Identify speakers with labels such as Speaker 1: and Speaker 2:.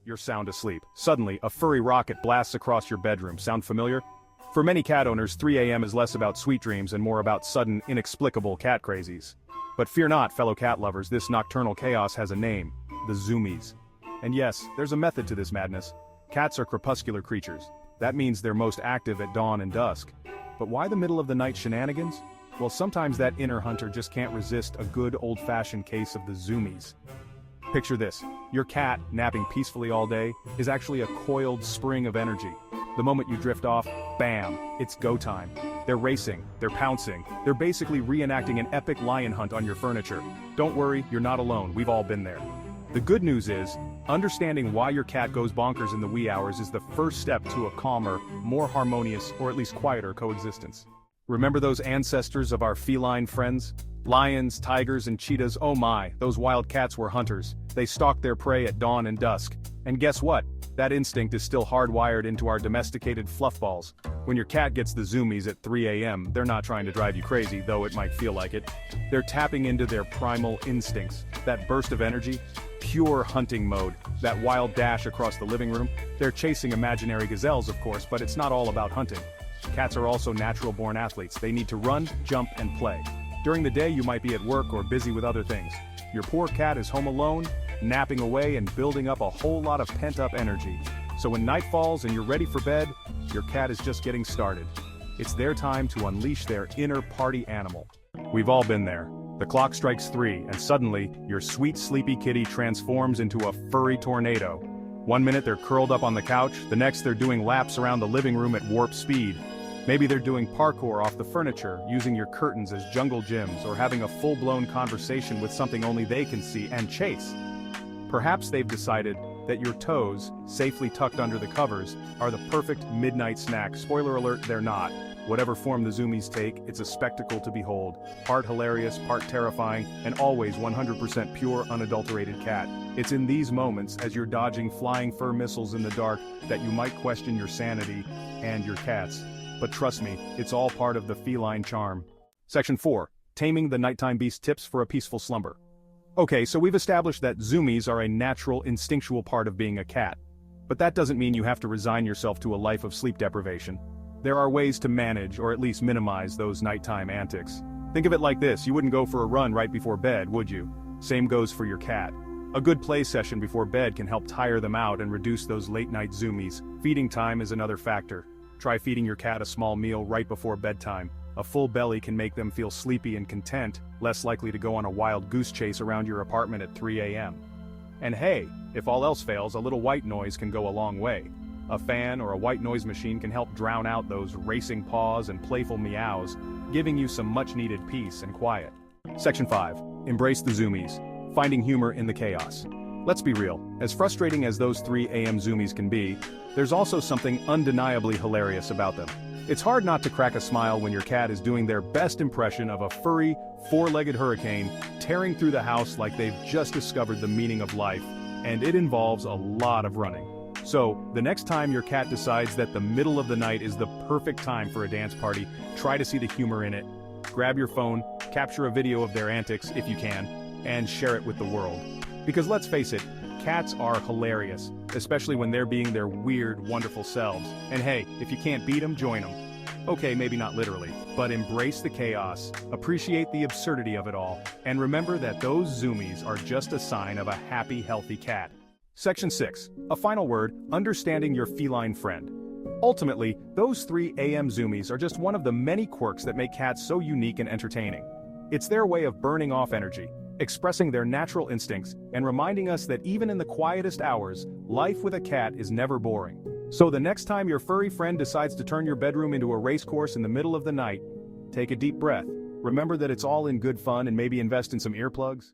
Speaker 1: You're sound asleep. Suddenly, a furry rocket blasts across your bedroom. Sound familiar? For many cat owners, 3 a.m. is less about sweet dreams and more about sudden, inexplicable cat crazies. But fear not, fellow cat lovers, this nocturnal chaos has a name: the Zoomies. And yes, there's a method to this madness. Cats are crepuscular creatures. That means they're most active at dawn and dusk. But why the middle of the night shenanigans? Well, sometimes that inner hunter just can't resist a good old-fashioned case of the Zoomies. Picture this: your cat, napping peacefully all day, is actually a coiled spring of energy. The moment you drift off, bam, it's go time. They're racing, they're pouncing, they're basically reenacting an epic lion hunt on your furniture. Don't worry, you're not alone, we've all been there. The good news is, understanding why your cat goes bonkers in the wee hours is the first step to a calmer, more harmonious, or at least quieter coexistence. Remember those ancestors of our feline friends? Lions, tigers, and cheetahs. Oh my, those wild cats were hunters. They stalked their prey at dawn and dusk. And guess what? That instinct is still hardwired into our domesticated fluffballs. When your cat gets the Zoomies at 3 a.m., they're not trying to drive you crazy, though it might feel like it. They're tapping into their primal instincts. That burst of energy, pure hunting mode, that wild dash across the living room. They're chasing imaginary gazelles, of course, but it's not all about hunting. Cats are also natural-born athletes. They need to run, jump, and play. During the day, you might be at work or busy with other things. Your poor cat is home alone, napping away and building up a whole lot of pent-up energy. So when night falls and you're ready for bed, your cat is just getting started. It's their time to unleash their inner party animal. We've all been there. The clock strikes 3, and suddenly, your sweet sleepy kitty transforms into a furry tornado. One minute they're curled up on the couch, the next they're doing laps around the living room at warp speed. Maybe they're doing parkour off the furniture, using your curtains as jungle gyms, or having a full-blown conversation with something only they can see and chase. Perhaps they've decided that your toes, safely tucked under the covers, are the perfect midnight snack. Spoiler alert, they're not. Whatever form the Zoomies take, it's a spectacle to behold. Part hilarious, part terrifying, and always 100% pure, unadulterated cat. It's in these moments, as you're dodging flying fur missiles in the dark, that you might question your sanity and your cat's. But trust me, it's all part of the feline charm. Section 4. Taming the Nighttime Beast Tips for a Peaceful Slumber. Okay, so we've established that Zoomies are a natural, instinctual part of being a cat. But that doesn't mean you have to resign yourself to a life of sleep deprivation. There are ways to manage, or at least minimize, those nighttime antics. Think of it like this: you wouldn't go for a run right before bed, would you? Same goes for your cat. A good play session before bed can help tire them out and reduce those late-night Zoomies. Feeding time is another factor. Try feeding your cat a small meal right before bedtime. A full belly can make them feel sleepy and content, less likely to go on a wild goose chase around your apartment at 3 a.m. And hey, if all else fails, a little white noise can go a long way. A fan or a white noise machine can help drown out those racing paws and playful meows, giving you some much-needed peace and quiet. Section 5. Embrace the Zoomies. Finding humor in the chaos. Let's be real, as frustrating as those 3 a.m. Zoomies can be, there's also something undeniably hilarious about them. It's hard not to crack a smile when your cat is doing their best impression of a furry, four-legged hurricane tearing through the house like they've just discovered the meaning of life, and it involves a lot of running. So, the next time your cat decides that the middle of the night is the perfect time for a dance party, try to see the humor in it. Grab your phone, capture a video of their antics if you can, and share it with the world. Because let's face it, cats are hilarious, especially when they're being their weird, wonderful selves. And hey, if you can't beat them, join them. Okay, maybe not literally, but embrace the chaos, appreciate the absurdity of it all, and remember that those Zoomies are just a sign of a happy, healthy cat. Section 6. A final word: understanding your feline friend. Ultimately, those 3 a.m. Zoomies are just one of the many quirks that make cats so unique and entertaining. It's their way of burning off energy, expressing their natural instincts, and reminding us that even in the quietest hours, life with a cat is never boring. So the next time your furry friend decides to turn your bedroom into a race course in the middle of the night, take a deep breath, remember that it's all in good fun, and maybe invest in some earplugs.